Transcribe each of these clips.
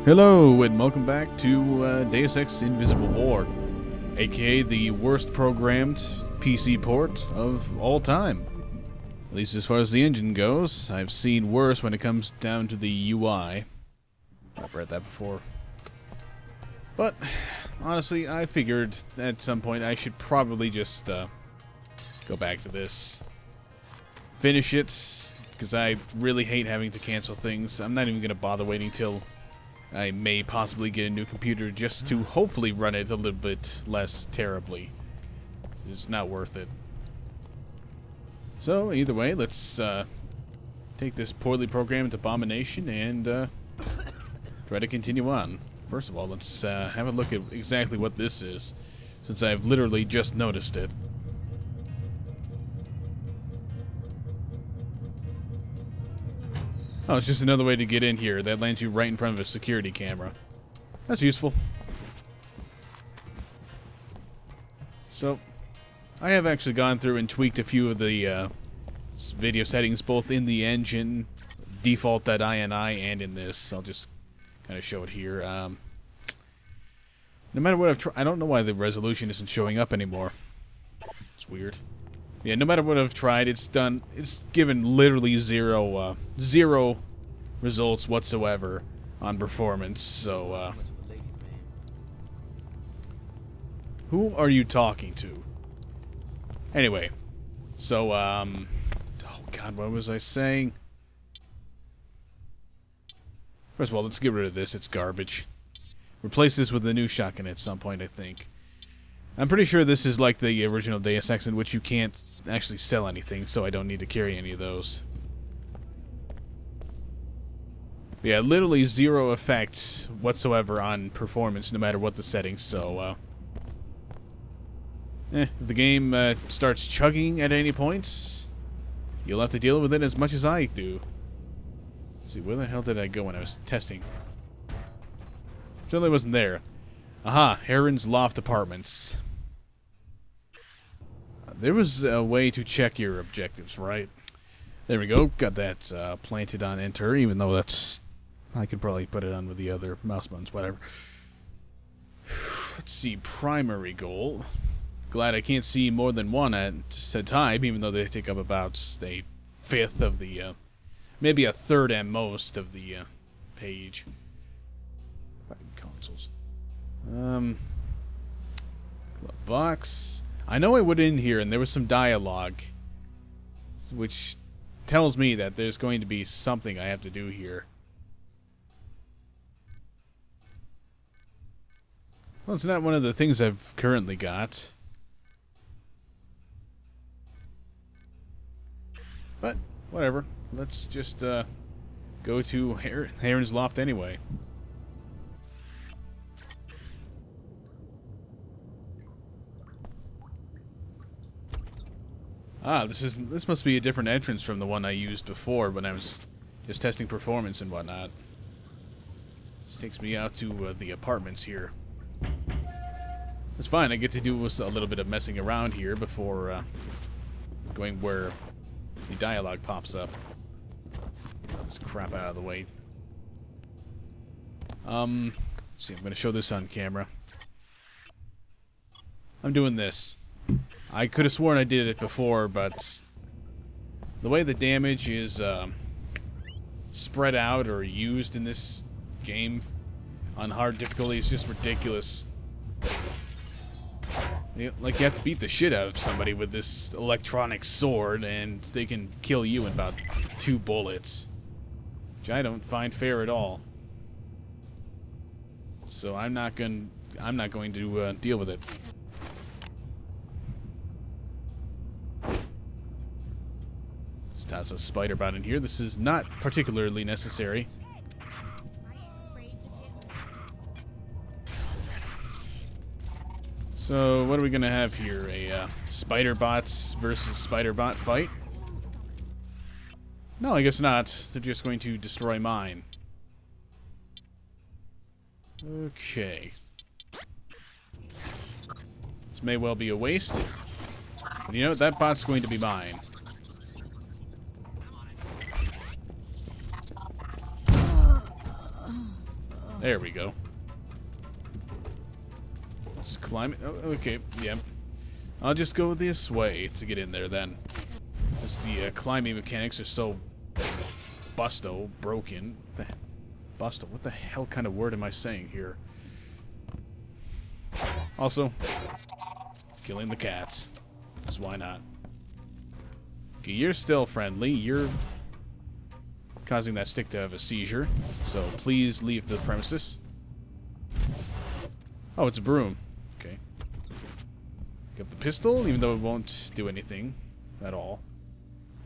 Hello, and welcome back to Deus Ex Invisible War, aka the worst programmed PC port of all time. At least as far as the engine goes. I've seen worse when it comes down to the UI. I've read that before. But, honestly, I figured at some point I should probably just go back to this. Finish it, because I really hate having to cancel things. I'm not even going to bother waiting till I may possibly get a new computer just to hopefully run it a little bit less terribly. It's not worth it. So, either way, let's take this poorly programmed abomination and try to continue on. First of all, let's have a look at exactly what this is, since I've literally just noticed it. Oh, it's just another way to get in here. That lands you right in front of a security camera. That's useful. So, I have actually gone through and tweaked a few of the video settings, both in the engine, default.ini, and in this. I'll just kind of show it here. No matter what I've tried, I don't know why the resolution isn't showing up anymore. It's weird. Yeah, no matter what I've tried, it's given literally zero results whatsoever on performance, so, who are you talking to? Anyway, so, oh god, what was I saying? First of all, let's get rid of this, it's garbage. Replace this with a new shotgun at some point, I think. I'm pretty sure this is like the original Deus Ex, in which you can't actually sell anything, so I don't need to carry any of those. Yeah, literally zero effects whatsoever on performance, no matter what the settings, so, if the game starts chugging at any points, you'll have to deal with it as much as I do. Let's see, where the hell did I go when I was testing? Certainly wasn't there. Aha, Heron's Loft Apartments. There was a way to check your objectives, right? There we go. Got that planted on enter, even though that's... I could probably put it on with the other mouse buttons, whatever. Let's see, primary goal. Glad I can't see more than one at a time, even though they take up about a fifth of the... maybe a third at most of the page. Consoles. Box. I know I went in here and there was some dialogue, which tells me that there's going to be something I have to do here. Well, it's not one of the things I've currently got. But, whatever. Let's just go to Heron's Loft anyway. Ah, this must be a different entrance from the one I used before when I was just testing performance and whatnot. This takes me out to the apartments here. It's fine, I get to do a little bit of messing around here before going where the dialogue pops up. This crap out of the way. Let's see, I'm going to show this on camera. I'm doing this. I could have sworn I did it before, but the way the damage is spread out or used in this game on hard difficulty is just ridiculous. Like, you have to beat the shit out of somebody with this electronic sword, and they can kill you in about 2 bullets. Which I don't find fair at all. So I'm not going to deal with it. Just toss a spider bot in here. This is not particularly necessary. So, what are we going to have here? A spider bots versus spider bot fight? No, I guess not. They're just going to destroy mine. Okay. This may well be a waste. But you know what? That bot's going to be mine. There we go. Just climb it. Oh, okay, yeah. I'll just go this way to get in there then. Because the climbing mechanics are so broken. Busto, what the hell kind of word am I saying here? Also, killing the cats. Because why not? Okay, you're still friendly. You're causing that stick to have a seizure. So please leave the premises. Oh, it's a broom. Okay. Pick up the pistol, even though it won't do anything at all.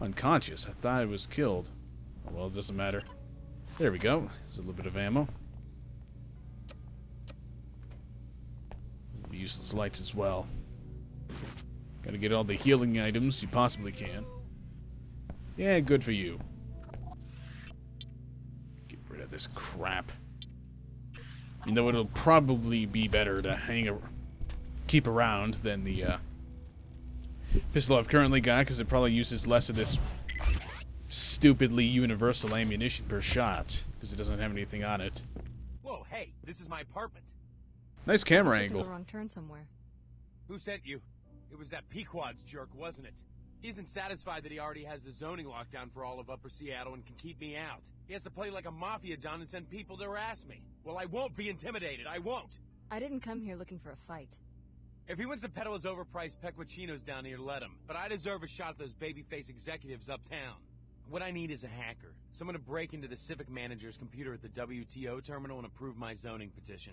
Unconscious. I thought it was killed. Oh, well, it doesn't matter. There we go. There's a little bit of ammo. Useless lights as well. Gotta get all the healing items you possibly can. Yeah, good for you. Get rid of this crap. You know, it'll probably be better to keep around than the pistol I've currently got, because it probably uses less of this stupidly universal ammunition per shot, because it doesn't have anything on it. Whoa, hey, this is my apartment. Nice camera I angle. took a wrong turn somewhere. Who sent you? It was that Pequod's jerk, wasn't it? He isn't satisfied that he already has the zoning lockdown for all of Upper Seattle and can keep me out. He has to play like a mafia don and send people to harass me. Well, I won't be intimidated. I won't. I didn't come here looking for a fight. If he wants to peddle his overpriced peculinos down here, let him. But I deserve a shot at those babyface executives uptown. What I need is a hacker. Someone to break into the civic manager's computer at the WTO terminal and approve my zoning petition.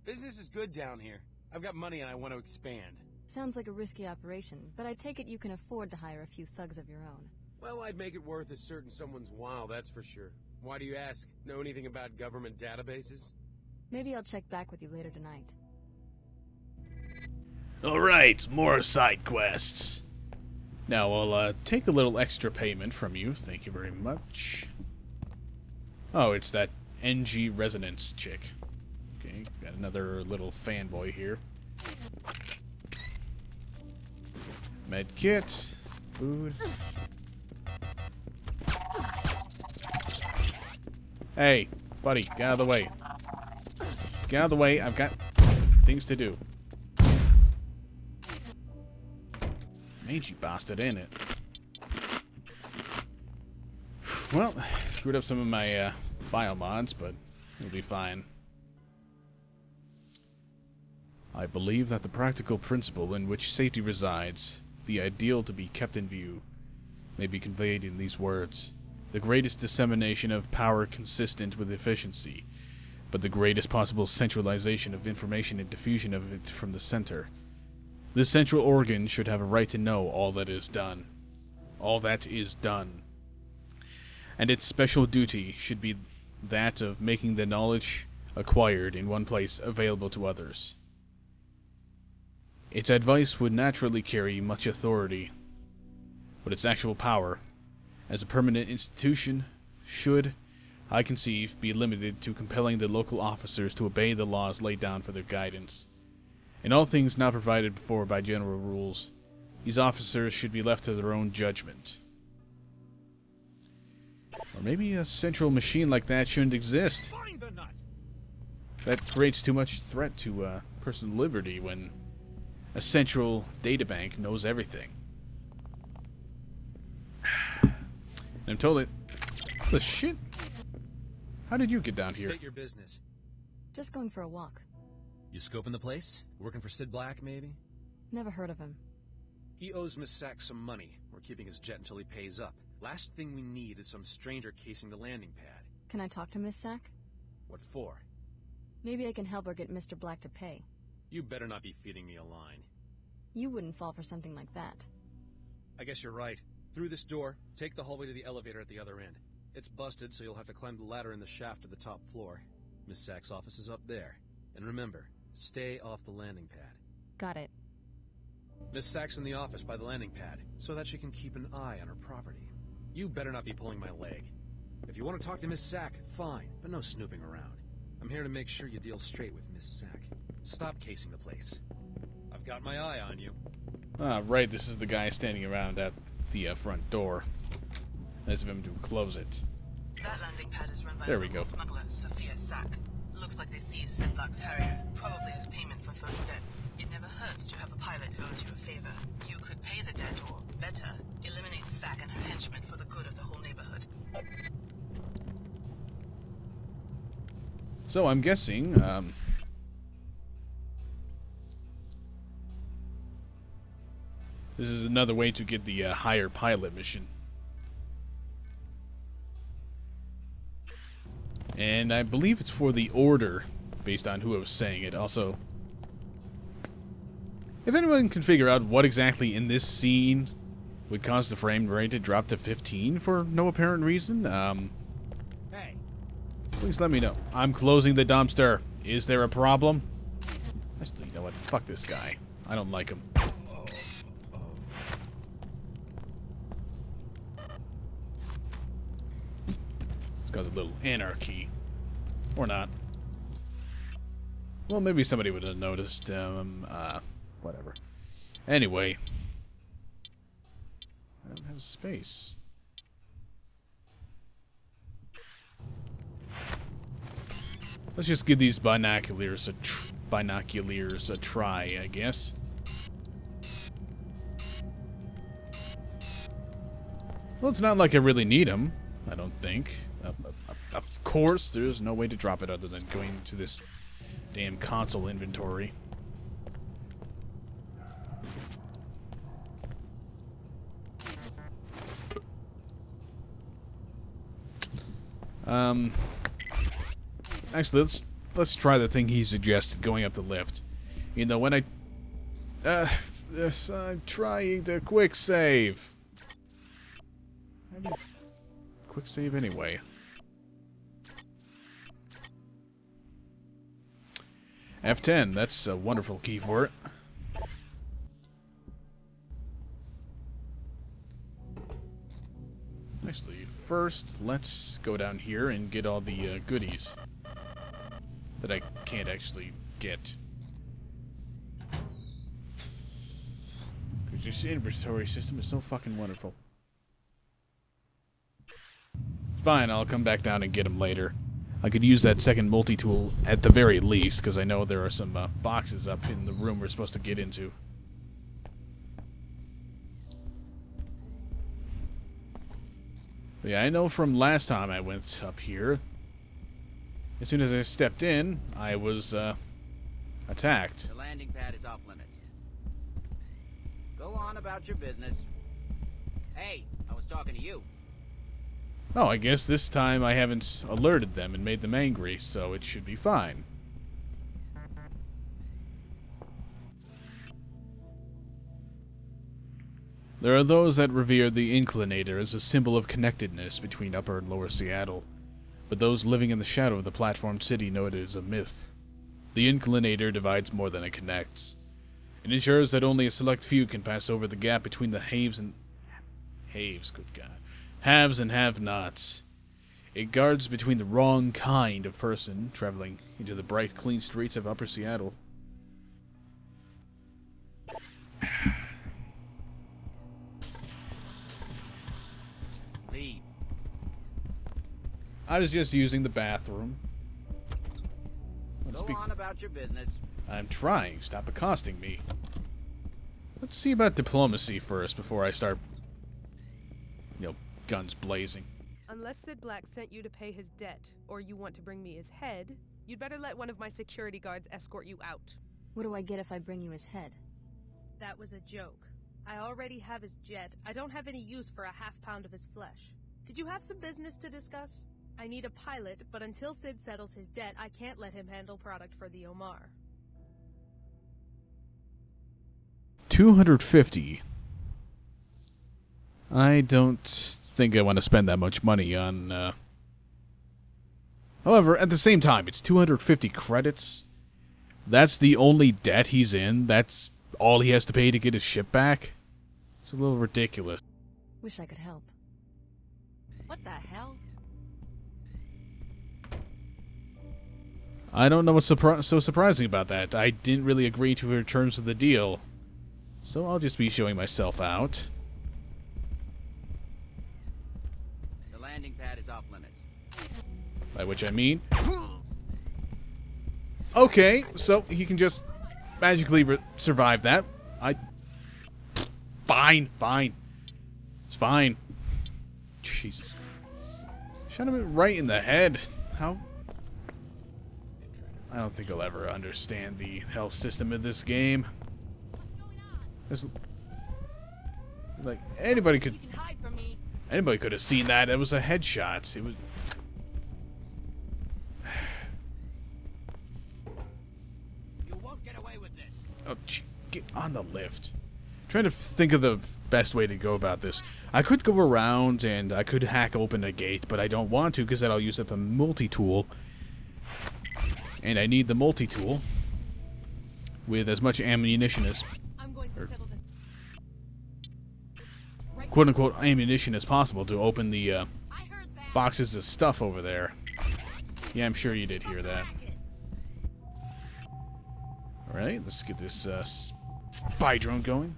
Business is good down here. I've got money and I want to expand. Sounds like a risky operation, but I take it you can afford to hire a few thugs of your own. Well, I'd make it worth a certain someone's while, that's for sure. Why do you ask? Know anything about government databases? Maybe I'll check back with you later tonight. Alright, more side quests. Now, I'll take a little extra payment from you. Thank you very much. Oh, it's that NG Resonance chick. Okay, got another little fanboy here. Med kit. Food. Hey, buddy, get out of the way. Get out of the way, I've got things to do. Mangy bastard, ain't it? Well, screwed up some of my biomods, but it'll be fine. I believe that the practical principle in which safety resides, the ideal to be kept in view, may be conveyed in these words. The greatest dissemination of power consistent with efficiency, but the greatest possible centralization of information and diffusion of it from the center. This central organ should have a right to know all that is done. All that is done. And its special duty should be that of making the knowledge acquired in one place available to others. Its advice would naturally carry much authority, but its actual power, as a permanent institution, should, I conceive, be limited to compelling the local officers to obey the laws laid down for their guidance. In all things not provided for by general rules, these officers should be left to their own judgment. Or maybe a central machine like that shouldn't exist. Find the nut. That creates too much threat to personal liberty when a central databank knows everything. And I'm told it. The shit? How did you get down here? State your business. Just going for a walk. You scoping the place? Working for Sid Black, maybe? Never heard of him. He owes Miss Sachs some money. We're keeping his jet until he pays up. Last thing we need is some stranger casing the landing pad. Can I talk to Miss Sack? What for? Maybe I can help her get Mr. Black to pay. You better not be feeding me a line. You wouldn't fall for something like that. I guess you're right. Through this door, take the hallway to the elevator at the other end. It's busted, so you'll have to climb the ladder in the shaft to the top floor. Miss Sachs' office is up there. And remember, stay off the landing pad. Got it. Miss Sachs in the office by the landing pad, so that she can keep an eye on her property. You better not be pulling my leg. If you want to talk to Miss Sack, fine, but no snooping around. I'm here to make sure you deal straight with Miss Sack. Stop casing the place. I've got my eye on you. Ah, right, this is the guy standing around at the front door. Nice of him to close it. That landing pad is run by There a we local go. smuggler, Sophia Sack. Looks like they seized Ziplock's Harrier, probably as payment for further debts. It never hurts to have a pilot who owes you a favor. You could pay the debt or, better, eliminate Sack and her henchmen for the good of the whole neighborhood. So I'm guessing, this is another way to get the higher pilot mission. And I believe it's for the Order, based on who I was saying it. Also, if anyone can figure out what exactly in this scene would cause the frame rate to drop to 15 for no apparent reason, Hey. please let me know. I'm closing the dumpster. Is there a problem? Actually, you know what? Fuck this guy. I don't like him. It's caused a little anarchy. Or not. Well, maybe somebody would have noticed. Whatever. Anyway. I don't have space. Let's just give these binoculars a try, I guess. Well, it's not like I really need them, I don't think. Of course, there's no way to drop it other than going to this damn console inventory. Actually, let's try the thing he suggested, going up the lift. You know, when yes, I'm trying to quick save. Quick save anyway. F10, that's a wonderful key for it. Actually, first, let's go down here and get all the goodies that I can't actually get. Because this inventory system is so fucking wonderful. Fine, I'll come back down and get them later. I could use that second multi-tool at the very least, because I know there are some boxes up in the room we're supposed to get into. But yeah, I know from last time I went up here, as soon as I stepped in, I was attacked. The landing pad is off limits. Go on about your business. Hey, I was talking to you. Oh, I guess this time I haven't alerted them and made them angry, so it should be fine. There are those that revere the Inclinator as a symbol of connectedness between Upper and Lower Seattle, but those living in the shadow of the platformed city know it is a myth. The Inclinator divides more than it connects. It ensures that only a select few can pass over the gap between the haves and have-nots. It guards between the wrong kind of person traveling into the bright, clean streets of Upper Seattle. Leave. I was just using the bathroom. Go on about your business. I'm trying. Stop accosting me. Let's see about diplomacy first before I start, guns blazing. Unless Sid Black sent you to pay his debt, or you want to bring me his head, you'd better let one of my security guards escort you out. What do I get if I bring you his head? That was a joke. I already have his jet. I don't have any use for a half-pound of his flesh. Did you have some business to discuss? I need a pilot, but until Sid settles his debt, I can't let him handle product for the Omar. 250. I don't think I want to spend that much money on, However, at the same time, it's 250 credits. That's the only debt he's in. That's all he has to pay to get his ship back. It's a little ridiculous. Wish I could help. What the hell? I don't know what's so surprising about that. I didn't really agree to her terms of the deal. So I'll just be showing myself out. The landing pad is off limits. By which I mean... Okay, so he can just magically survive that. Fine. It's fine. Jesus. Shot him right in the head. How? I don't think I'll ever understand the health system of this game. It's like anybody could have seen that. It was a headshot. It was. You won't get away with this. Oh, get on the lift. I'm trying to think of the best way to go about this. I could go around and I could hack open a gate, but I don't want to because that'll use up a multi-tool. And I need the multi-tool with as much ammunition as, quote-unquote, ammunition as possible to open the boxes of stuff over there. Yeah, I'm sure you did hear that. Alright, let's get this spy drone going.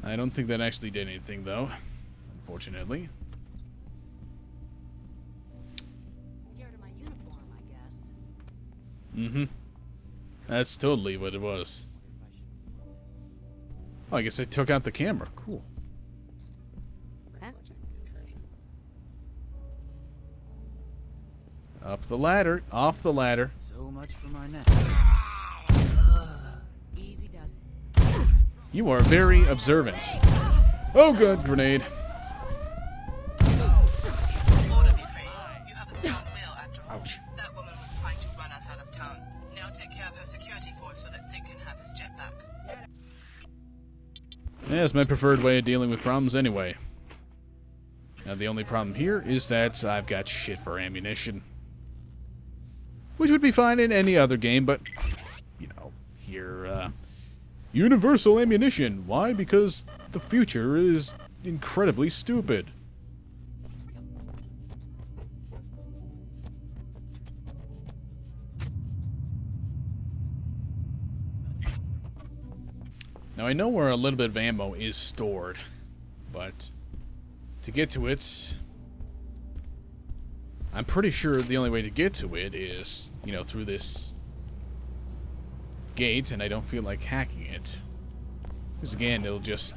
I don't think that actually did anything, though, unfortunately. Scared of my uniform, I guess. Mm-hmm. That's totally what it was. Oh, I guess I took out the camera. Cool. Up the ladder. Off the ladder. So much for my neck. Easy does. You are very observant. Oh, good. Grenade. Orderly phase. You have a strong will after all. Ouch. That woman was trying to run us out of town. Now take care of her security force so that Sid can have his jet back. Yeah, it's my preferred way of dealing with problems anyway. Now, the only problem here is that I've got shit for ammunition. Which would be fine in any other game, but, you know, here, universal ammunition. Why? Because the future is incredibly stupid. Now, I know where a little bit of ammo is stored, but to get to it, I'm pretty sure the only way to get to it is, you know, through this gate, and I don't feel like hacking it. Because again, it'll just...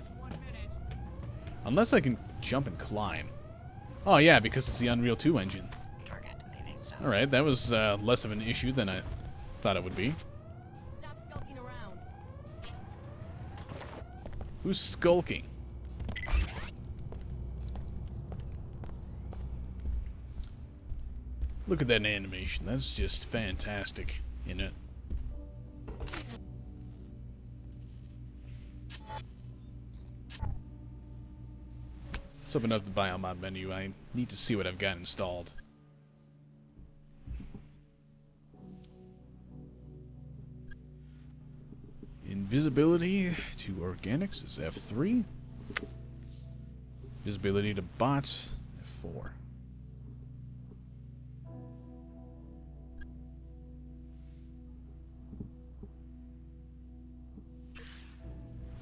Unless I can jump and climb. Oh yeah, because it's the Unreal 2 engine. Alright, that was less of an issue than I thought it would be. Stop skulking around. Who's skulking? Look at that animation. That's just fantastic, isn't it? Let's open up the biomod menu. I need to see what I've got installed. Invisibility to organics is F3. Visibility to bots, F4.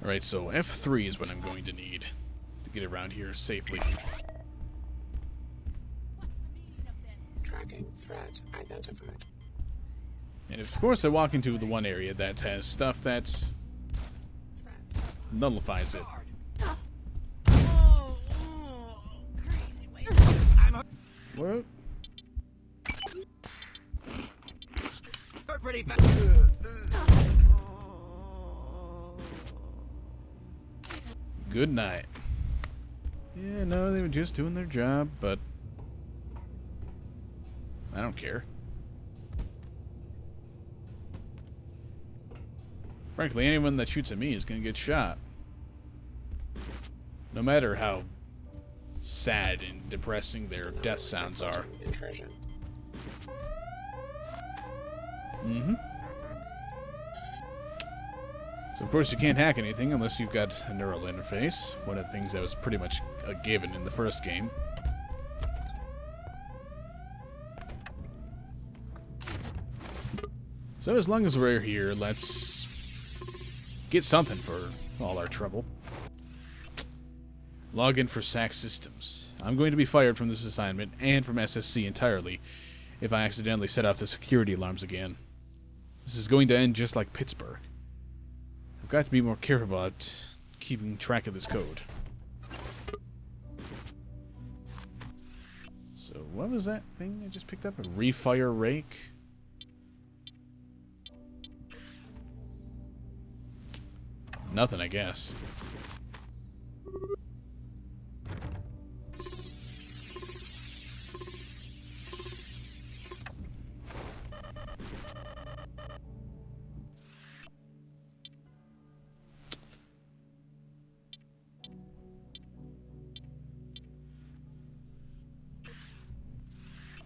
Alright, so F3 is what I'm going to need to get around here safely. Tracking threat identified. And of course I walk into the one area that has stuff that nullifies it. Crazy way. What? You're pretty bad. Good night. Yeah, no, they were just doing their job, but I don't care. Frankly, anyone that shoots at me is going to get shot. No matter how sad and depressing their death sounds are. Intrusion. Mm-hmm. So of course you can't hack anything unless you've got a neural interface. One of the things that was pretty much a given in the first game. So as long as we're here, let's get something for all our trouble. Log in for SAC systems. I'm going to be fired from this assignment and from SSC entirely if I accidentally set off the security alarms again. This is going to end just like Pittsburgh. I've got to be more careful about keeping track of this code. So what was that thing I just picked up? A refire rake? Nothing, I guess.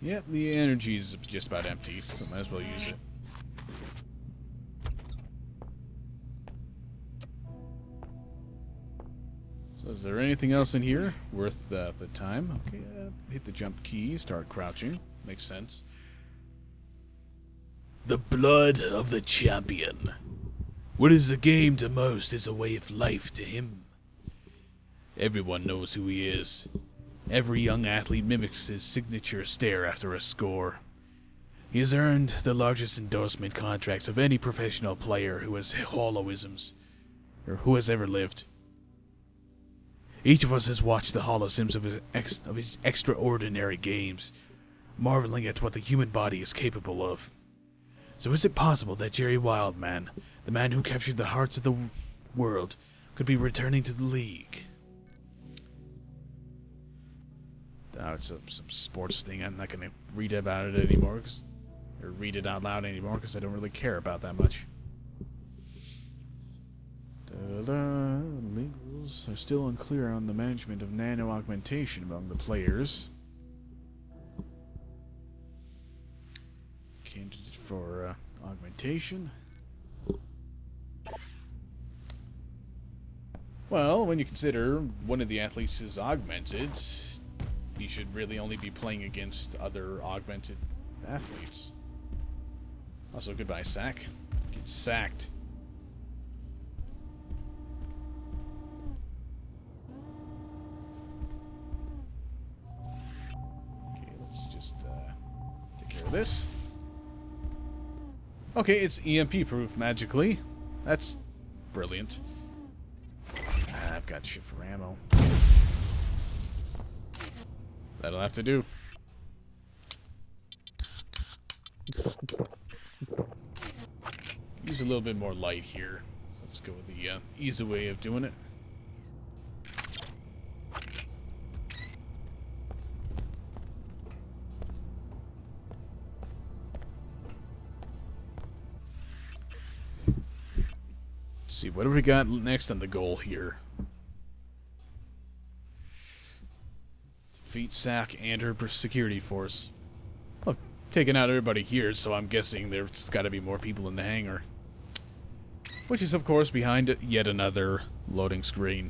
Yep, the energy's just about empty, so might as well use it. So is there anything else in here worth the time? Okay, hit the jump key, start crouching. Makes sense. The blood of the champion. What is a game to most is a way of life to him. Everyone knows who he is. Every young athlete mimics his signature stare after a score. He has earned the largest endorsement contracts of any professional player who has hollowisms, or who has ever lived. Each of us has watched the holosims of his extraordinary games, marveling at what the human body is capable of. So is it possible that Jerry Wildman, the man who captured the hearts of the world, could be returning to the league? Oh, it's some sports thing. I'm not going to read about it anymore, or read it out loud anymore, because I don't really care about that much. Legals are still unclear on the management of nano-augmentation among the players. Candidate for augmentation. Well, when you consider one of the athletes is augmented, he should really only be playing against other augmented athletes. Also, goodbye, Sack. Get sacked. Okay, let's just take care of this. Okay, it's EMP proof magically. That's brilliant. I've got shit for ammo. That'll have to do. Use a little bit more light here. Let's go with the easy way of doing it. Let's see, what have we got next on the goal here? Defeat SAC and her security force. Well, taking out everybody here, so I'm guessing there's got to be more people in the hangar. Which is, of course, behind yet another loading screen.